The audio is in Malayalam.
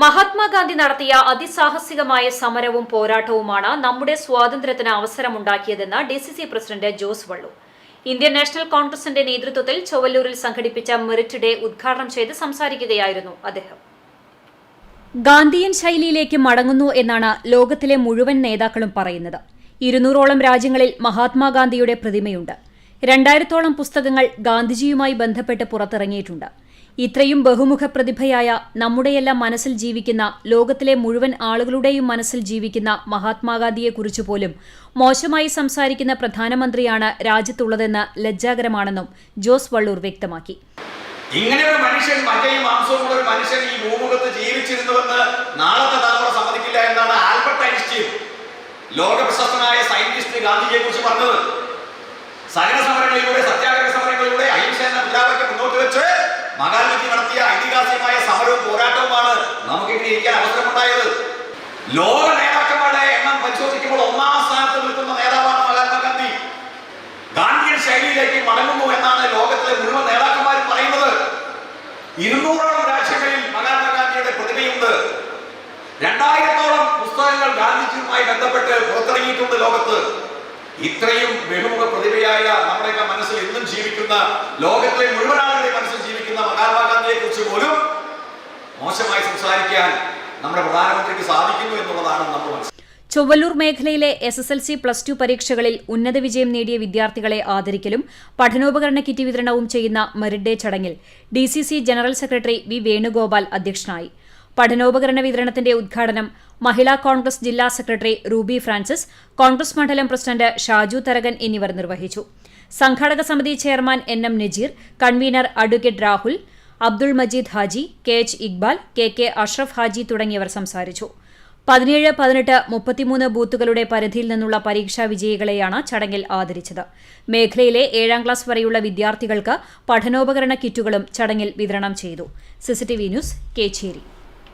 മഹാത്മാഗാന്ധി നടത്തിയ അതിസാഹസികമായ സമരവും പോരാട്ടവുമാണ് നമ്മുടെ സ്വാതന്ത്ര്യത്തിന് അവസരമുണ്ടാക്കിയതെന്ന് DCC president Jose Vallur. Indian National കോൺഗ്രസിന്റെ നേതൃത്വത്തിൽ ചൊവ്വല്ലൂരിൽ സംഘടിപ്പിച്ച മെറിറ്റ് ഡേ ഉദ്ഘാടനം ചെയ്ത് സംസാരിക്കുകയായിരുന്നു അദ്ദേഹം. ഗാന്ധിയൻ ശൈലിയിലേക്ക് മടങ്ങുന്നു എന്നാണ് ലോകത്തിലെ മുഴുവൻ നേതാക്കളും പറയുന്നത്. 200ഓളം രാജ്യങ്ങളിൽ മഹാത്മാഗാന്ധിയുടെ പ്രതിമയുണ്ട്. 2000ഓളം പുസ്തകങ്ങൾ ഗാന്ധിജിയുമായി ബന്ധപ്പെട്ട് പുറത്തിറങ്ങിയിട്ടുണ്ട്. ഇത്രയും ബഹുമുഖ പ്രതിഭയായ നമ്മുടെയെല്ലാം മനസ്സിൽ ജീവിക്കുന്ന, ലോകത്തിലെ മുഴുവൻ ആളുകളുടെയും മനസ്സിൽ ജീവിക്കുന്ന മഹാത്മാഗാന്ധിയെക്കുറിച്ച് പോലും മോശമായി സംസാരിക്കുന്ന പ്രധാനമന്ത്രിയാണ് രാജ്യത്തുള്ളതെന്ന് ലജ്ജാകരമാണെന്നും ജോസ് വള്ളൂർ വ്യക്തമാക്കി. ഇങ്ങനെ ഒരു മനുഷ്യൻ, മറ്റേയും മാംസവുമുള്ള ഒരു മനുഷ്യൻ ഈ ഭൂമുഖത്ത് ജീവിച്ചിരുന്നുവെന്ന് നാളത്തെ തലമുറ സമ്മതിക്കില്ല എന്നാണ് ആൽബർട്ട് ഐൻസ്റ്റീൻ, ലോകപ്രശസ്തനായ സയന്റിസ്റ്റ്, ഗാന്ധിജിയെ കുറിച്ച് പറഞ്ഞത്. സഹന സമരങ്ങളിലൂടെ, സത്യാഗ്രഹ സമരങ്ങളിലൂടെ അഹിംസ എന്ന മുദ്രാവാക്യം മുന്നോട്ട് വെച്ച് മഹാത്മജി നടത്തിയ ഐതിഹാസികമായ സമരവും പോരാട്ടവുമാണ് നമുക്ക് ഇവിടെ ഇരിക്കാൻ അവസരമുണ്ടായത്. ലോക നേതാക്കന്മാരുടെ എണ്ണം പരിശോധിക്കുമ്പോൾ 1ാം സ്ഥാനത്ത് നിൽക്കുന്ന നേതാവാണ് മഹാത്മാഗാന്ധി. ഗാന്ധിയൻ ശൈലിയിലേക്ക് മടങ്ങുന്നു എന്നാണ് ലോകത്തിലെ മുഴുവൻ നേതാക്കന്മാരും പറയുന്നത്. 200ഓളം രാജ്യങ്ങളിൽ മഹാത്മാഗാന്ധിയുടെ പ്രതിമയുണ്ട്. 2000ഓളം പുസ്തകങ്ങൾ ഗാന്ധിജിയുമായി ബന്ധപ്പെട്ട് പുറത്തിറങ്ങിയിട്ടുണ്ട് ലോകത്ത്. ഇത്രയും ബഹുമുഖ പ്രതിഭയായ നമ്മുടെയൊക്കെ മനസ്സിൽ എന്നും ജീവിക്കുന്ന, ലോകത്തിലെ മുഴുവൻ ആളുകളുടെ മനസ്സിൽ ജീവിക്കുന്ന മഹാത്മാഗാന്ധിയെ കുറിച്ച് പോലും മോശമായി സംസാരിക്കാൻ നമ്മുടെ പ്രധാനമന്ത്രിക്ക് സാധിക്കുന്നു എന്നുള്ളതാണ് നമ്മൾ മനസ്സിലാക്കുന്നത്. ചൊവ്വല്ലൂർ മേഖലയിലെ SSLC, +2 പരീക്ഷകളിൽ ഉന്നത വിജയം നേടിയ വിദ്യാർത്ഥികളെ ആദരിക്കലും പഠനോപകരണ കിറ്റ് വിതരണവും ചെയ്യുന്ന മെറിറ്റ് ഡേ ചടങ്ങിൽ DCC general secretary V Venugopal അധ്യക്ഷനായി. പഠനോപകരണ വിതരണത്തിന്റെ ഉദ്ഘാടനം മഹിളാ കോൺഗ്രസ് ജില്ലാ സെക്രട്ടറി റൂബി ഫ്രാൻസിസ്, കോൺഗ്രസ് മണ്ഡലം പ്രസിഡന്റ് ഷാജു തരകൻ എന്നിവർ നിർവഹിച്ചു. സംഘാടക സമിതി chairman NM Najeer, convener advocate Rahul, Abdul Majeed Haji, KH Iqbal, KK Ashraf Haji തുടങ്ങിയവർ സംസാരിച്ചു. 17, 18, 33 ബൂത്തുകളുടെ പരിധിയിൽ നിന്നുള്ള പരീക്ഷാ വിജയികളെയാണ് ചടങ്ങിൽ ആദരിച്ചത്. മേഖലയിലെ 7ാം ക്ലാസ് വരെയുള്ള വിദ്യാർത്ഥികൾക്ക് പഠനോപകരണ കിറ്റുകളും ചടങ്ങിൽ വിതരണം ചെയ്തു. CCTV news, Kecheri.